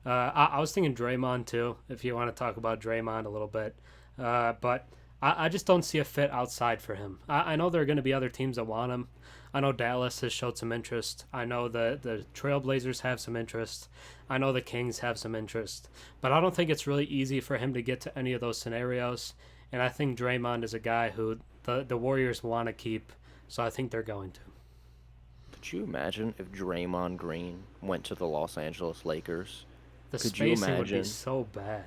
I was thinking Draymond too, if you want to talk about Draymond a little bit. But I just don't see a fit outside for him. I know there are going to be other teams that want him. I know Dallas has showed some interest. I know the Trailblazers have some interest. I know the Kings have some interest. But I don't think it's really easy for him to get to any of those scenarios. And I think Draymond is a guy who the Warriors want to keep. So I think they're going to. Could you imagine if Draymond Green went to the Los Angeles Lakers? The Could spacing would be so bad.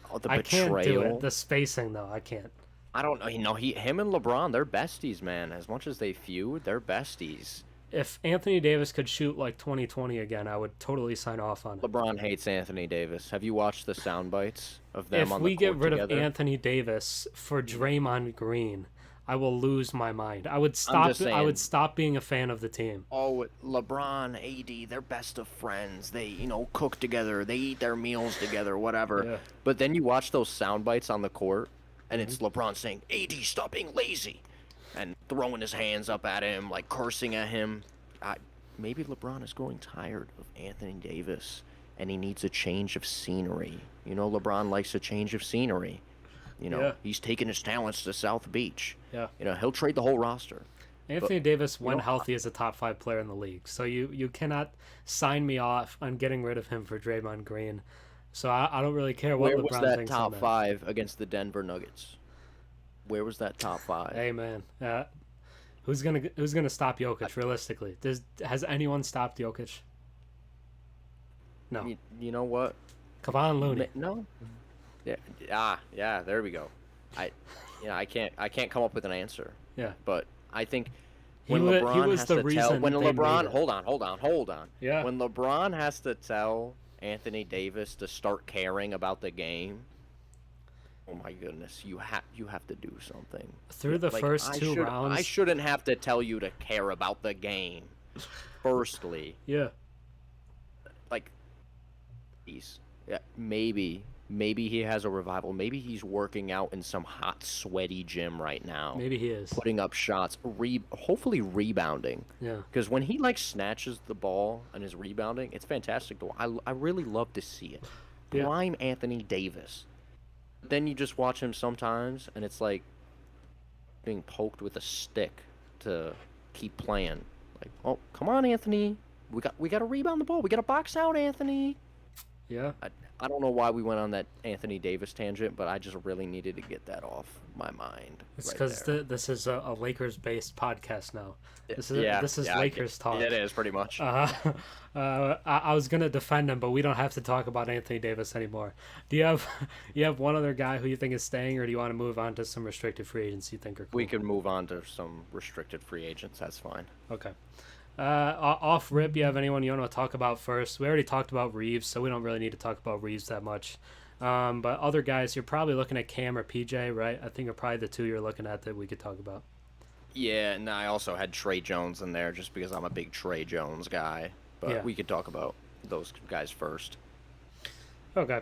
Oh, the I betrayal. can't do it. The spacing, though, I can't. I don't know. Him and LeBron, they're besties, man. As much as they feud, they're besties. If Anthony Davis could shoot like 2020 again, I would totally sign off on it. LeBron hates Anthony Davis. Have you watched the sound bites of them If on the we get court rid together? of Anthony Davis for Draymond Green, I will lose my mind. I would stop being a fan of the team. Oh, LeBron, AD, they're best of friends. They, cook together. They eat their meals together, whatever. Yeah. But then you watch those sound bites on the court, and it's LeBron saying, AD, stop being lazy, and throwing his hands up at him, like cursing at him. Maybe LeBron is growing tired of Anthony Davis, and he needs a change of scenery. LeBron likes a change of scenery. He's taking his talents to South Beach. Yeah. He'll trade the whole roster. Anthony Davis, when healthy, is a top 5 player in the league. So you cannot sign me off on getting rid of him for Draymond Green. So I don't really care what Where LeBron was that thinks top on that. 5 against the Denver Nuggets? Where was that top 5? Hey man, who's gonna stop Jokic realistically? Has anyone stopped Jokic? No. You know what? Kevon Looney. No. Yeah. There we go. I can't come up with an answer. Yeah. But I think He when LeBron was has the to reason tell when they LeBron made it. hold on. Yeah. When LeBron has to tell Anthony Davis to start caring about the game, oh my goodness, you have to do something. Through the first two rounds. I shouldn't have to tell you to care about the game. Firstly. Yeah. Maybe he has a revival. Maybe he's working out in some hot, sweaty gym right now. Maybe he is. Putting up shots, hopefully rebounding. Yeah. Because when he snatches the ball and is rebounding, it's fantastic. I really love to see it. Yeah. Prime Anthony Davis. Then you just watch him sometimes, and it's like being poked with a stick to keep playing. Like, oh, come on, Anthony. We got to rebound the ball. We got to box out, Anthony. Yeah. I don't know why we went on that Anthony Davis tangent, but I just really needed to get that off my mind. It's because this is a Lakers-based podcast now. This is Lakers talk. It is pretty much. I was gonna defend him, but we don't have to talk about Anthony Davis anymore. Do you have one other guy who you think is staying, or do you want to move on to some restricted free agents you think are cool? We can move on to some restricted free agents. That's fine. Okay. Off rip, you have anyone you want to talk about first? We already talked about Reaves, so we don't really need to talk about Reaves that much. But other guys, you're probably looking at Cam or PJ, right? I think are probably the two you're looking at that we could talk about. Yeah, and I also had Trey Jones in there just because I'm a big Trey Jones guy. But Yeah. we could talk about those guys first. Okay.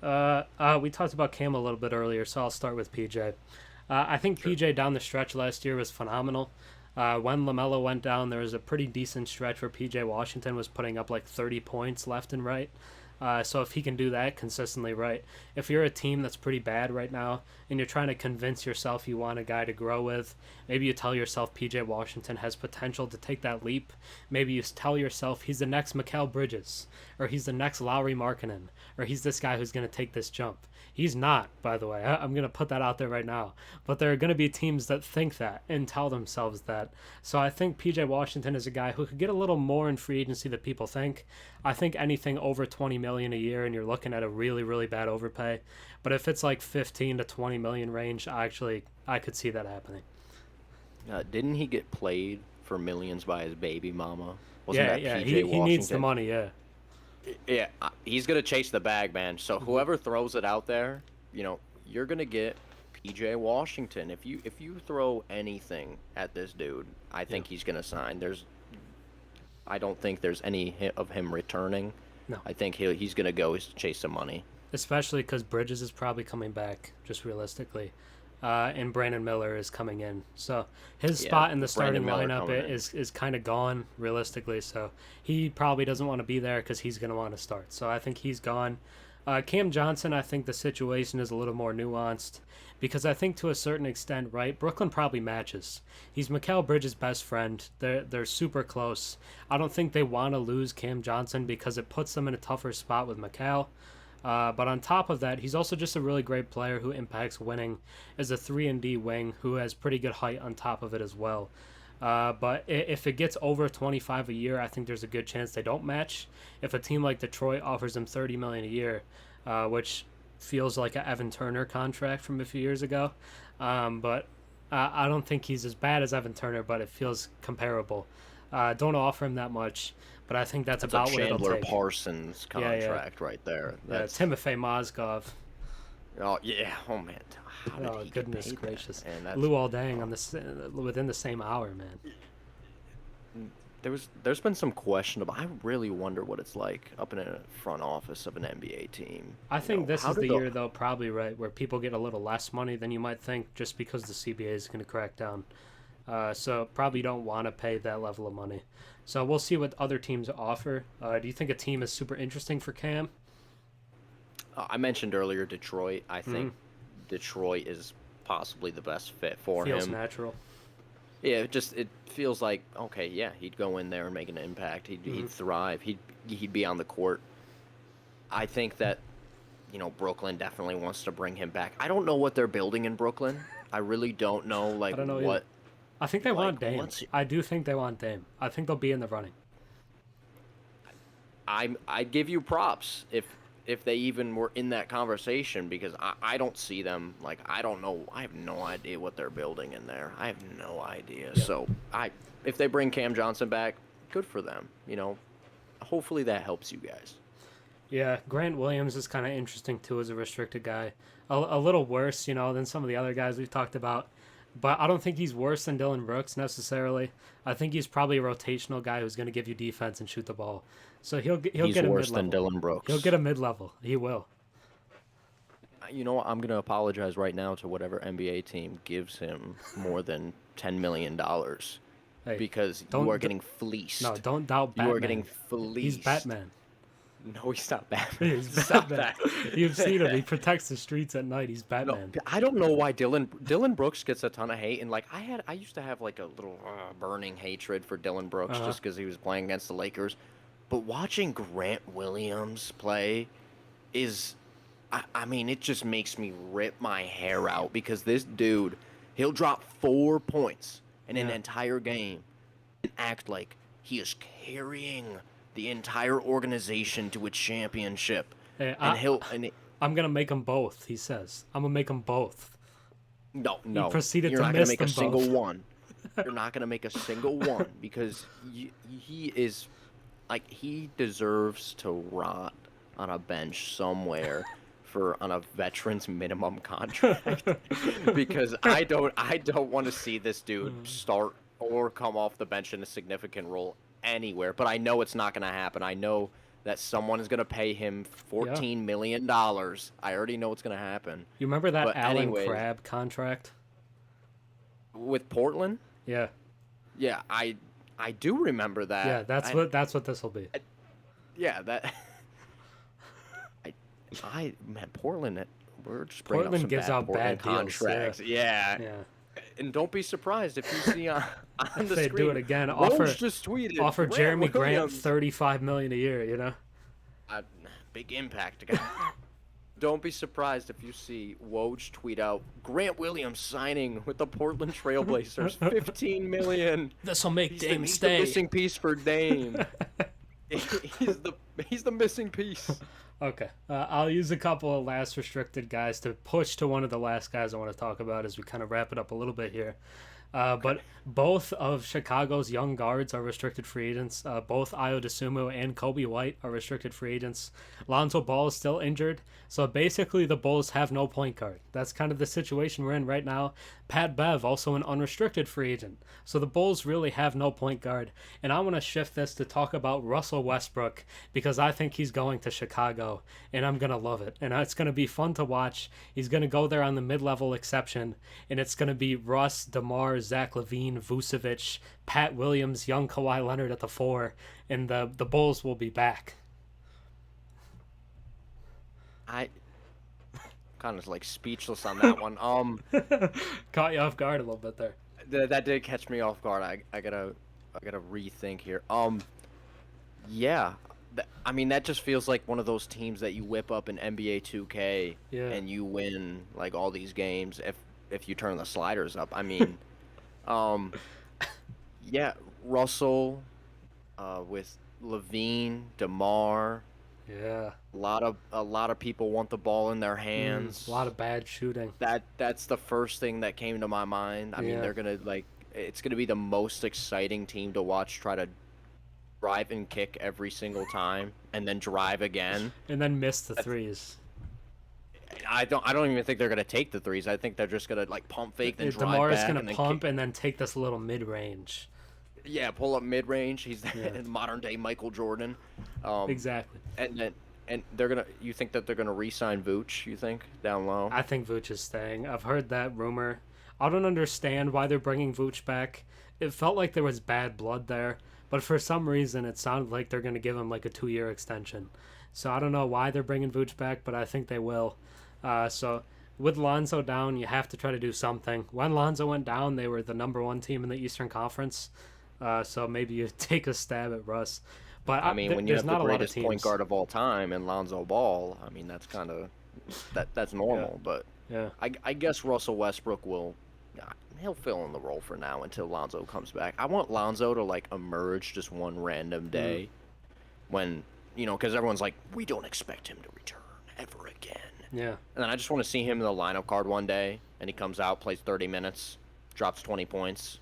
We talked about Cam a little bit earlier, so I'll start with PJ. I think Sure. PJ down the stretch last year was phenomenal. When LaMelo went down, there was a pretty decent stretch where PJ Washington was putting up like 30 points left and right. So if he can do that consistently, right? If you're a team that's pretty bad right now and you're trying to convince yourself you want a guy to grow with, maybe you tell yourself PJ Washington has potential to take that leap. Maybe you tell yourself he's the next Mikal Bridges, or he's the next Lowry Markkanen, or he's this guy who's going to take this jump. He's not, by the way. I'm going to put that out there right now. But there are going to be teams that think that and tell themselves that. So I think PJ Washington is a guy who could get a little more in free agency than people think. I think anything over 20 million a year and you're looking at a really, really bad overpay. But if it's like 15 to 20 million range, I could see that happening. Didn't he get played for millions by his baby mama? Wasn't Yeah, that yeah. PJ He needs the Washington? money, yeah. Yeah, he's gonna chase the bag, man. So whoever throws it out there, you're gonna get PJ Washington. If you throw anything at this dude, I think he's gonna sign. I don't think there's any hint of him returning. No. I think he's gonna go chase some money. Especially because Bridges is probably coming back, just realistically. And Brandon Miller is coming in. So his Yeah, spot in the Brandon starting Miller lineup coming in. is kind of gone, realistically. So he probably doesn't want to be there because he's going to want to start. So I think he's gone. Cam Johnson, I think the situation is a little more nuanced because I think to a certain extent, right, Brooklyn probably matches. He's Mikal Bridges' best friend. They're super close. I don't think they want to lose Cam Johnson because it puts them in a tougher spot with Mikal. But on top of that, he's also just a really great player who impacts winning as a 3-and-D wing who has pretty good height on top of it as well. But if it gets over 25 a year, I think there's a good chance they don't match. If a team like Detroit offers him 30 million a year, which feels like an Evan Turner contract from a few years ago, but I don't think he's as bad as Evan Turner, but it feels comparable. Don't offer him that much, but I think that's That's about a what it'll Chandler take. Parsons Yeah, yeah. contract right there. That's Timofey Mozgov. Oh yeah. Oh man. How did Oh he goodness get paid gracious! That? And that's, Lou Aldang on within the same hour, man. there's been some questionable. I really wonder what it's like up in a front office of an NBA team. I think this How is did the year though, probably right, where people get a little less money than you might think, just because the CBA is going to crack down. So probably don't want to pay that level of money. So we'll see what other teams offer. Do you think a team is super interesting for Cam? I mentioned earlier Detroit. I think Detroit is possibly the best fit for Feels him. natural. Yeah, it feels like okay, yeah, he'd go in there and make an impact. He'd thrive. He'd be on the court. I think that Brooklyn definitely wants to bring him back. I don't know what they're building in Brooklyn. I really don't know I don't know what either. I think they want Dame. what's- I do think they want Dame. I think they'll be in the running. I'd give you props if they even were in that conversation because I don't see them I don't know. I have no idea what they're building in there. I have no idea. Yeah. So if they bring Cam Johnson back, good for them. Hopefully that helps you guys. Yeah, Grant Williams is kind of interesting too as a restricted guy. A little worse, than some of the other guys we've talked about. But I don't think he's worse than Dylan Brooks necessarily. I think he's probably a rotational guy who's going to give you defense and shoot the ball. So he'll He's get a worse mid-level. than Dylan Brooks. He'll get a mid-level. He will. You know what? I'm going to apologize right now to whatever NBA team gives him more than $10 million Hey, because don't- you are getting fleeced. no, don't doubt You Batman. are getting fleeced. He's Batman. No, he's not Batman. He's Stop Batman. that. You've seen him. He protects the streets at night. He's No, Batman. I don't know why Dylan Brooks gets a ton of hate, and I used to have a little burning hatred for Dylan Brooks just because he was playing against the Lakers, but watching Grant Williams play is, I mean, it just makes me rip my hair out because this dude, he'll drop 4 points in an Yeah. entire game and act like he is carrying the entire organization to a championship, Hey, I'm gonna make them both. He says, "I'm gonna make them both." No, proceeded you're to not miss gonna make a them single both. one. You're not going to make a single one because he is like he deserves to rot on a bench somewhere on a veteran's minimum contract because I don't want to see this dude start or come off the bench in a significant role anywhere. But I know it's not going to happen. I know that someone is going to pay him $14 million. I already know what's going to happen. You remember that But Allen anyways, Crabbe contract? with Portland? Yeah. Yeah, I do remember that. Yeah, that's what this will be. Yeah, that. Man, Portland. We're just bringing up Portland some gives bad out Portland bad contracts. deals. Yeah. And don't be surprised if you see on If the they screen. do it again, Rose just tweeted. offer Jeremy Grant Williams. $35 million a year. Big impact guy. Don't be surprised if you see Woj tweet out Grant Williams signing with the Portland Trailblazers, $15 million. This will make Dame He's stay. the missing piece for Dame. he's the missing piece. Okay, I'll use a couple of last restricted guys to push to one of the last guys I want to talk about as we kind of wrap it up a little bit here. But both of Chicago's young guards are restricted free agents. Both Ayo Dosunmu and Kobe White are restricted free agents. Lonzo Ball is still injured. So basically the Bulls have no point guard. That's kind of the situation we're in right now. Pat Bev, also an unrestricted free agent. So the Bulls really have no point guard. And I want to shift this to talk about Russell Westbrook because I think he's going to Chicago. And I'm going to love it. And it's going to be fun to watch. He's going to go there on the mid-level exception. And it's going to be Russ, DeMar, Zach LaVine, Vucevic, Pat Williams, young Kawhi Leonard at the 4. And the Bulls will be back. I kind of like speechless on that one. Caught you off guard a little bit there. That did catch me off guard. I gotta rethink here. Yeah, I mean that just feels like one of those teams that you whip up in NBA 2K and you win like all these games if you turn the sliders up. I mean, yeah, Russell, with LaVine, DeMar. Yeah. A lot of people want the ball in their hands. A lot of bad shooting. That's the first thing that came to my mind. I mean, they're gonna it's gonna be the most exciting team to watch try to drive and kick every single time, and then drive again, and then miss the threes. I don't even think they're gonna take the threes. I think they're just gonna like pump fake, then drive DeMar is back, gonna pump and then take this little mid range. Yeah, pull up mid range. He's modern day Michael Jordan. Exactly. And they're gonna. You think that they're gonna re-sign Vooch? You think down low? I think Vooch is staying. I've heard that rumor. I don't understand why they're bringing Vooch back. It felt like there was bad blood there, but for some reason it sounded like they're gonna give him like a 2-year extension. So I don't know why they're bringing Vooch back, but I think they will. So with Lonzo down, you have to try to do something. When Lonzo went down, they were the number 1 team in the Eastern Conference. So maybe you take a stab at Russ. But I mean, when you have the greatest point guard of of all time in Lonzo Ball, I mean, that's kind of that's normal. But I guess Russell Westbrook he'll fill in the role for now until Lonzo comes back. I want Lonzo to like emerge just one random day when because everyone's like, we don't expect him to return ever again. Yeah. And then I just want to see him in the lineup card one day, and he comes out, plays 30 minutes, drops 20 points,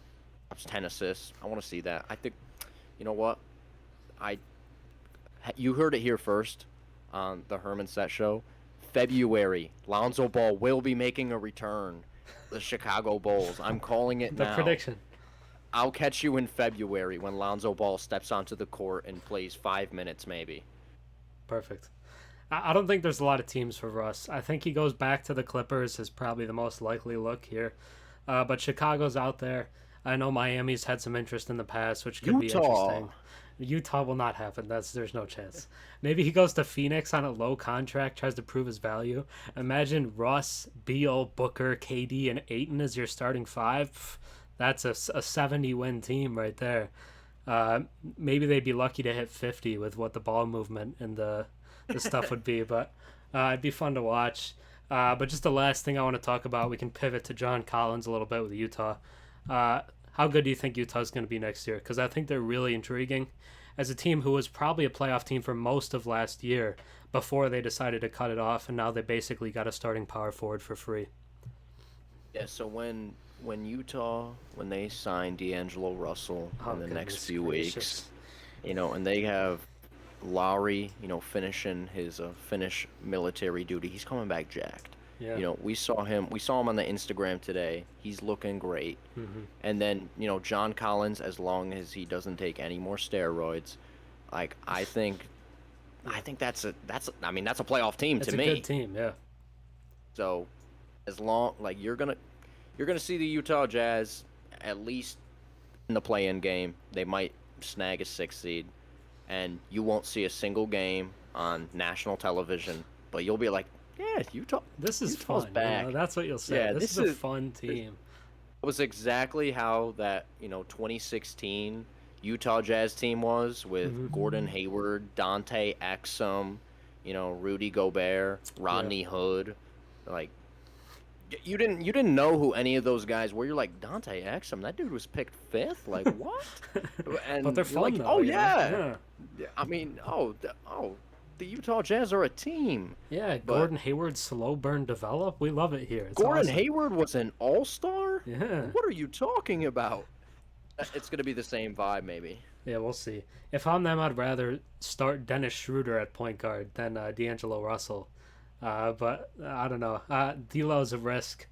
drops 10 assists. I want to see that. I think, you know what? You heard it here first on the Herm Cet Show. February, Lonzo Ball will be making a return. The Chicago Bulls. I'm calling it now. The prediction. I'll catch you in February when Lonzo Ball steps onto the court and plays 5 minutes maybe. Perfect. I don't think there's a lot of teams for Russ. I think he goes back to the Clippers is probably the most likely look here. But Chicago's out there. I know Miami's had some interest in the past, which could be interesting. Utah will not happen. There's no chance. Maybe he goes to Phoenix on a low contract, tries to prove his value. Imagine Russ, Beal, Booker, KD, and Ayton as your starting 5. That's a 70-win team right there. Maybe they'd be lucky to hit 50 with what the ball movement and the stuff would be, but it'd be fun to watch. But just the last thing I want to talk about, we can pivot to John Collins a little bit with Utah. How good do you think Utah's going to be next year? Because I think they're really intriguing as a team who was probably a playoff team for most of last year before they decided to cut it off, and now they basically got a starting power forward for free. Yeah, so when when Utah, when they sign D'Angelo Russell Oh, in the next goodness few weeks, gracious. and they have Lowry, finishing his Finnish military duty, he's coming back jacked. Yeah. We saw him on the Instagram today. He's looking great. Hmm. And then, John Collins, as long as he doesn't take any more steroids, like I Yeah. think that's a playoff team It's to a good me. team, yeah. So, as long like you're gonna see the Utah Jazz at least in the play-in game. They might snag a 6 seed, and you won't see a single game on national television, but you'll be like, yeah, This is Utah's fun, back. That's what you'll say. Yeah, This is this a is fun this team. was exactly how that 2016 Utah Jazz team was with Hmm. Gordon Hayward, Dante Exum, Rudy Gobert, Yeah. Rodney Hood. Like you didn't know who any of those guys were. You're like, Dante Exum, that dude was picked fifth. Like what? But they're And you're fun like, though, oh yeah. Yeah. Yeah, I mean, the Utah Jazz are a team. Yeah, But Gordon Hayward, slow burn develop. We love it here. It's Gordon awesome. Hayward was an all-star? Yeah. What are you talking about? It's gonna be the same vibe, maybe. Yeah, we'll see. If I'm them, I'd rather start Dennis Schroeder at point guard than D'Angelo Russell. But I don't know. D'Lo's a risk.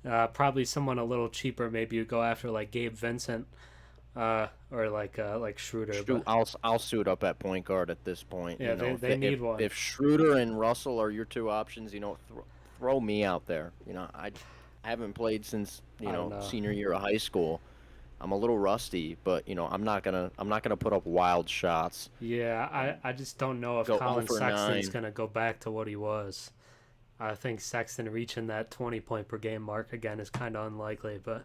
Probably someone a little cheaper. Maybe you go after like Gabe Vincent, or like Schroeder. Shoot, But I'll suit up at point guard at this point. yeah, they need one. If Schroeder and Russell are your two options, throw me out there. I haven't played since I don't know. senior year of high school. I'm a little rusty, but I'm not gonna put up wild shots. Yeah, I just don't know if Go 0 Colin for Sexton's 9. gonna go back to what he was. I think Sexton reaching that 20 point per game mark again is kind of unlikely, but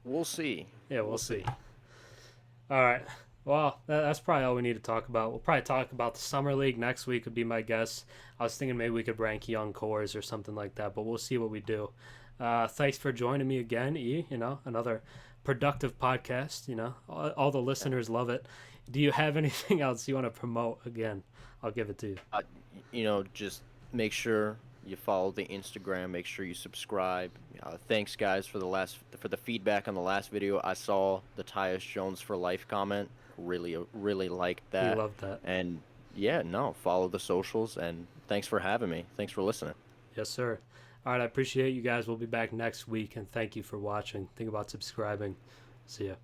We'll see. yeah, we'll see. All right. Well, that's probably all we need to talk about. We'll probably talk about the summer league next week. Would be my guess. I was thinking maybe we could rank young cores or something like that, but we'll see what we do. Thanks for joining me again, E. Another productive podcast. All the listeners love it. Do you have anything else you want to promote? Again, I'll give it to you. Just make sure you follow the Instagram. Make sure you subscribe. Thanks, guys, for the feedback on the last video. I saw the Tyus Jones for life comment. Really liked We that. love that. And yeah, no, follow the socials. And thanks for having me. Thanks for listening. Yes, sir. All right, I appreciate you guys. We'll be back next week, and thank you for watching. Think about subscribing. See ya.